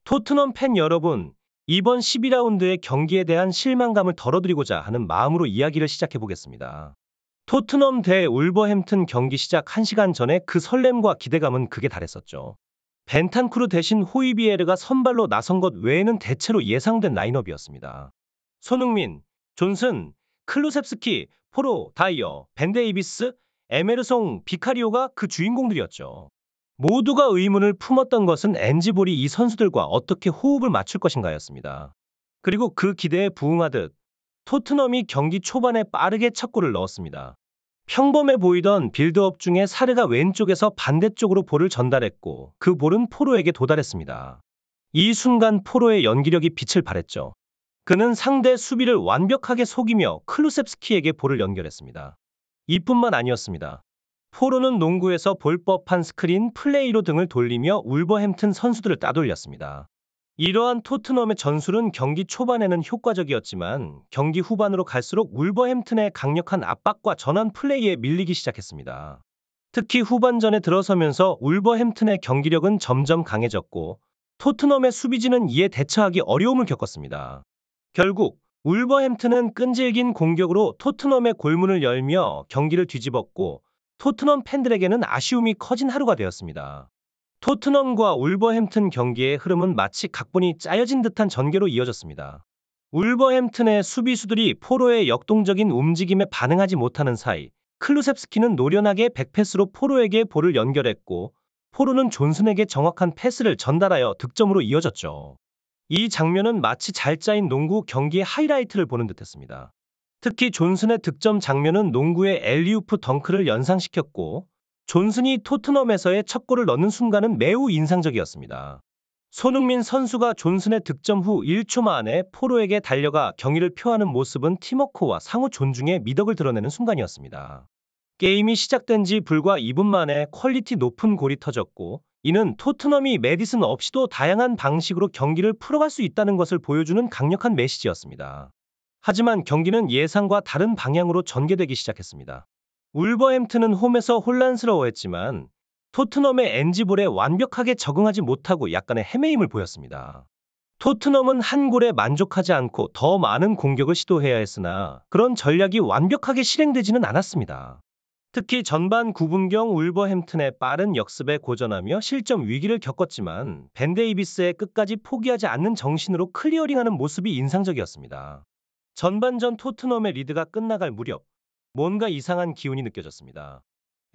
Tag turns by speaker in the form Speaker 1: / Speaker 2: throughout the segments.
Speaker 1: 토트넘 팬 여러분, 이번 12라운드의 경기에 대한 실망감을 덜어드리고자 하는 마음으로 이야기를 시작해 보겠습니다. 토트넘 대 울버햄튼 경기 시작 1시간 전에 그 설렘과 기대감은 극에 달했었죠. 벤탄쿠르 대신 호이비에르가 선발로 나선 것 외에는 대체로 예상된 라인업이었습니다. 손흥민, 존슨, 클루셉스키, 포로, 다이어, 벤데이비스, 에메르송, 비카리오가 그 주인공들이었죠. 모두가 의문을 품었던 것은 엔지볼이 이 선수들과 어떻게 호흡을 맞출 것인가였습니다. 그리고 그 기대에 부응하듯 토트넘이 경기 초반에 빠르게 첫 골을 넣었습니다. 평범해 보이던 빌드업 중에 사르가 왼쪽에서 반대쪽으로 볼을 전달했고 그 볼은 포로에게 도달했습니다. 이 순간 포로의 연기력이 빛을 발했죠. 그는 상대 수비를 완벽하게 속이며 클루셉스키에게 볼을 연결했습니다. 이뿐만 아니었습니다. 포로는 농구에서 볼 법한 스크린 플레이로 등을 돌리며 울버햄튼 선수들을 따돌렸습니다. 이러한 토트넘의 전술은 경기 초반에는 효과적이었지만 경기 후반으로 갈수록 울버햄튼의 강력한 압박과 전환 플레이에 밀리기 시작했습니다. 특히 후반전에 들어서면서 울버햄튼의 경기력은 점점 강해졌고 토트넘의 수비진은 이에 대처하기 어려움을 겪었습니다. 결국 울버햄튼은 끈질긴 공격으로 토트넘의 골문을 열며 경기를 뒤집었고 토트넘 팬들에게는 아쉬움이 커진 하루가 되었습니다. 토트넘과 울버햄튼 경기의 흐름은 마치 각본이 짜여진 듯한 전개로 이어졌습니다. 울버햄튼의 수비수들이 포로의 역동적인 움직임에 반응하지 못하는 사이 클루셉스키는 노련하게 백패스로 포로에게 볼을 연결했고 포로는 존슨에게 정확한 패스를 전달하여 득점으로 이어졌죠. 이 장면은 마치 잘 짜인 농구 경기의 하이라이트를 보는 듯했습니다. 특히 존슨의 득점 장면은 농구의 엘리우프 덩크를 연상시켰고 존슨이 토트넘에서의 첫 골을 넣는 순간은 매우 인상적이었습니다. 손흥민 선수가 존슨의 득점 후 1초 만에 포로에게 달려가 경의를 표하는 모습은 팀워크와 상호 존중의 미덕을 드러내는 순간이었습니다. 게임이 시작된 지 불과 2분 만에 퀄리티 높은 골이 터졌고 이는 토트넘이 메디슨 없이도 다양한 방식으로 경기를 풀어갈 수 있다는 것을 보여주는 강력한 메시지였습니다. 하지만 경기는 예상과 다른 방향으로 전개되기 시작했습니다. 울버햄튼은 홈에서 혼란스러워했지만 토트넘의 엔지볼에 완벽하게 적응하지 못하고 약간의 헤매임을 보였습니다. 토트넘은 한 골에 만족하지 않고 더 많은 공격을 시도해야 했으나 그런 전략이 완벽하게 실행되지는 않았습니다. 특히 전반 9분경 울버햄튼의 빠른 역습에 고전하며 실점 위기를 겪었지만 벤 데이비스의 끝까지 포기하지 않는 정신으로 클리어링하는 모습이 인상적이었습니다. 전반전 토트넘의 리드가 끝나갈 무렵 뭔가 이상한 기운이 느껴졌습니다.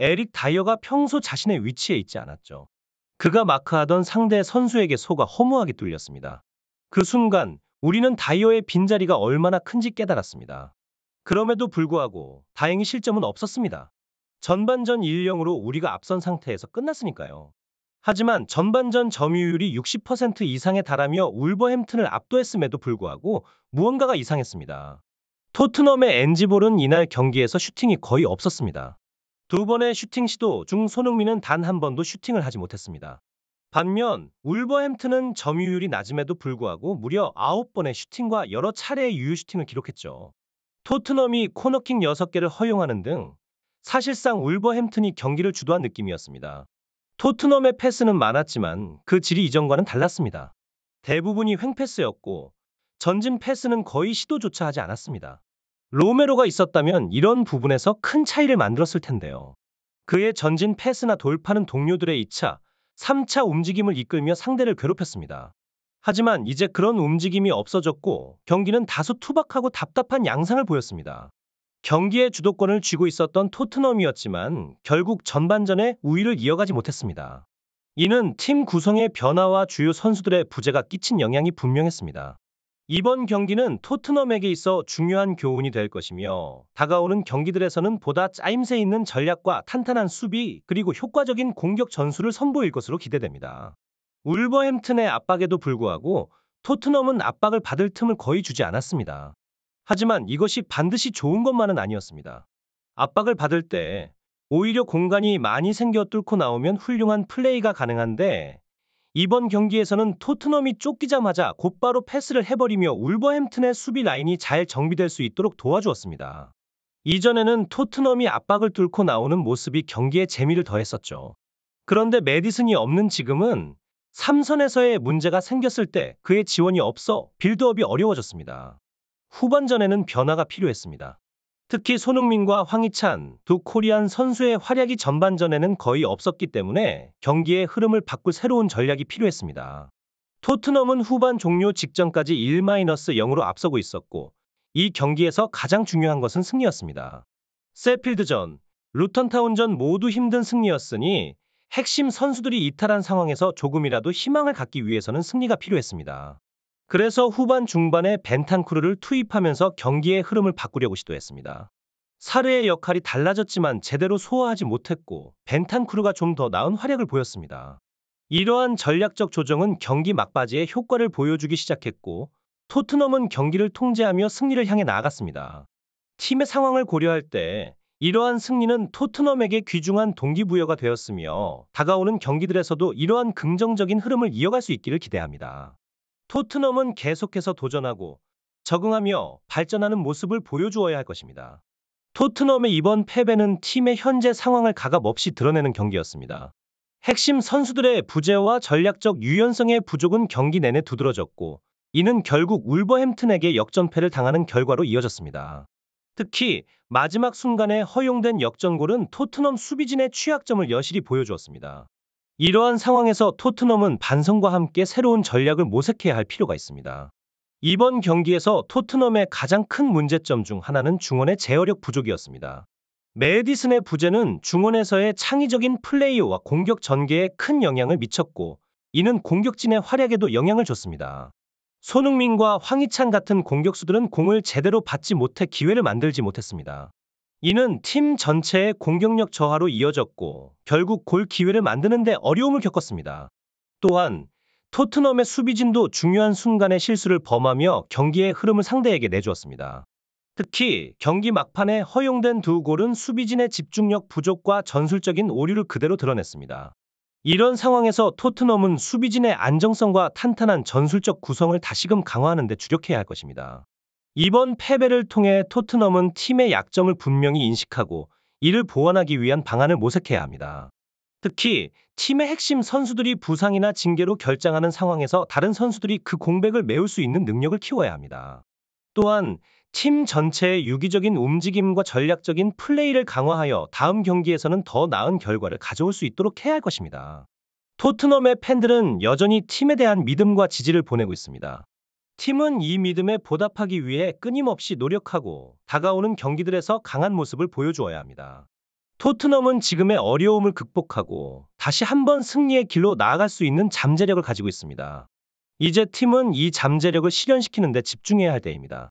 Speaker 1: 에릭 다이어가 평소 자신의 위치에 있지 않았죠. 그가 마크하던 상대 선수에게 속아 허무하게 뚫렸습니다. 그 순간 우리는 다이어의 빈자리가 얼마나 큰지 깨달았습니다. 그럼에도 불구하고 다행히 실점은 없었습니다. 전반전 1-0으로 우리가 앞선 상태에서 끝났으니까요. 하지만 전반전 점유율이 60% 이상에 달하며 울버햄튼을 압도했음에도 불구하고 무언가가 이상했습니다. 토트넘의 엔지볼은 이날 경기에서 슈팅이 거의 없었습니다. 두 번의 슈팅 시도 중 손흥민은 단 한 번도 슈팅을 하지 못했습니다. 반면 울버햄튼은 점유율이 낮음에도 불구하고 무려 9번의 슈팅과 여러 차례의 유효 슈팅을 기록했죠. 토트넘이 코너킥 6개를 허용하는 등 사실상 울버햄튼이 경기를 주도한 느낌이었습니다. 토트넘의 패스는 많았지만 그 질이 이전과는 달랐습니다. 대부분이 횡패스였고 전진 패스는 거의 시도조차 하지 않았습니다. 로메로가 있었다면 이런 부분에서 큰 차이를 만들었을 텐데요. 그의 전진 패스나 돌파는 동료들의 2차, 3차 움직임을 이끌며 상대를 괴롭혔습니다. 하지만 이제 그런 움직임이 없어졌고 경기는 다소 투박하고 답답한 양상을 보였습니다. 경기의 주도권을 쥐고 있었던 토트넘이었지만 결국 전반전에 우위를 이어가지 못했습니다. 이는 팀 구성의 변화와 주요 선수들의 부재가 끼친 영향이 분명했습니다. 이번 경기는 토트넘에게 있어 중요한 교훈이 될 것이며 다가오는 경기들에서는 보다 짜임새 있는 전략과 탄탄한 수비 그리고 효과적인 공격 전술을 선보일 것으로 기대됩니다. 울버햄튼의 압박에도 불구하고 토트넘은 압박을 받을 틈을 거의 주지 않았습니다. 하지만 이것이 반드시 좋은 것만은 아니었습니다. 압박을 받을 때 오히려 공간이 많이 생겨 뚫고 나오면 훌륭한 플레이가 가능한데 이번 경기에서는 토트넘이 쫓기자마자 곧바로 패스를 해버리며 울버햄튼의 수비 라인이 잘 정비될 수 있도록 도와주었습니다. 이전에는 토트넘이 압박을 뚫고 나오는 모습이 경기에 재미를 더했었죠. 그런데 메디슨이 없는 지금은 삼선에서의 문제가 생겼을 때 그의 지원이 없어 빌드업이 어려워졌습니다. 후반전에는 변화가 필요했습니다. 특히 손흥민과 황희찬 두 코리안 선수의 활약이 전반전에는 거의 없었기 때문에 경기의 흐름을 바꿀 새로운 전략이 필요했습니다. 토트넘은 후반 종료 직전까지 1-0으로 앞서고 있었고 이 경기에서 가장 중요한 것은 승리였습니다. 세필드전, 루턴타운전 모두 힘든 승리였으니 핵심 선수들이 이탈한 상황에서 조금이라도 희망을 갖기 위해서는 승리가 필요했습니다. 그래서 후반 중반에 벤탄쿠르를 투입하면서 경기의 흐름을 바꾸려고 시도했습니다. 사르의 역할이 달라졌지만 제대로 소화하지 못했고 벤탄쿠르가 좀 더 나은 활약을 보였습니다. 이러한 전략적 조정은 경기 막바지에 효과를 보여주기 시작했고 토트넘은 경기를 통제하며 승리를 향해 나아갔습니다. 팀의 상황을 고려할 때 이러한 승리는 토트넘에게 귀중한 동기부여가 되었으며 다가오는 경기들에서도 이러한 긍정적인 흐름을 이어갈 수 있기를 기대합니다. 토트넘은 계속해서 도전하고 적응하며 발전하는 모습을 보여주어야 할 것입니다. 토트넘의 이번 패배는 팀의 현재 상황을 가감없이 드러내는 경기였습니다. 핵심 선수들의 부재와 전략적 유연성의 부족은 경기 내내 두드러졌고 이는 결국 울버햄튼에게 역전패를 당하는 결과로 이어졌습니다. 특히 마지막 순간에 허용된 역전골은 토트넘 수비진의 취약점을 여실히 보여주었습니다. 이러한 상황에서 토트넘은 반성과 함께 새로운 전략을 모색해야 할 필요가 있습니다. 이번 경기에서 토트넘의 가장 큰 문제점 중 하나는 중원의 제어력 부족이었습니다. 메디슨의 부재는 중원에서의 창의적인 플레이와 공격 전개에 큰 영향을 미쳤고 이는 공격진의 활약에도 영향을 줬습니다. 손흥민과 황희찬 같은 공격수들은 공을 제대로 받지 못해 기회를 만들지 못했습니다. 이는 팀 전체의 공격력 저하로 이어졌고 결국 골 기회를 만드는 데 어려움을 겪었습니다. 또한 토트넘의 수비진도 중요한 순간에 실수를 범하며 경기의 흐름을 상대에게 내주었습니다. 특히 경기 막판에 허용된 두 골은 수비진의 집중력 부족과 전술적인 오류를 그대로 드러냈습니다. 이런 상황에서 토트넘은 수비진의 안정성과 탄탄한 전술적 구성을 다시금 강화하는 데 주력해야 할 것입니다. 이번 패배를 통해 토트넘은 팀의 약점을 분명히 인식하고 이를 보완하기 위한 방안을 모색해야 합니다. 특히 팀의 핵심 선수들이 부상이나 징계로 결장하는 상황에서 다른 선수들이 그 공백을 메울 수 있는 능력을 키워야 합니다. 또한 팀 전체의 유기적인 움직임과 전략적인 플레이를 강화하여 다음 경기에서는 더 나은 결과를 가져올 수 있도록 해야 할 것입니다. 토트넘의 팬들은 여전히 팀에 대한 믿음과 지지를 보내고 있습니다. 팀은 이 믿음에 보답하기 위해 끊임없이 노력하고 다가오는 경기들에서 강한 모습을 보여주어야 합니다. 토트넘은 지금의 어려움을 극복하고 다시 한번 승리의 길로 나아갈 수 있는 잠재력을 가지고 있습니다. 이제 팀은 이 잠재력을 실현시키는 데 집중해야 할 때입니다.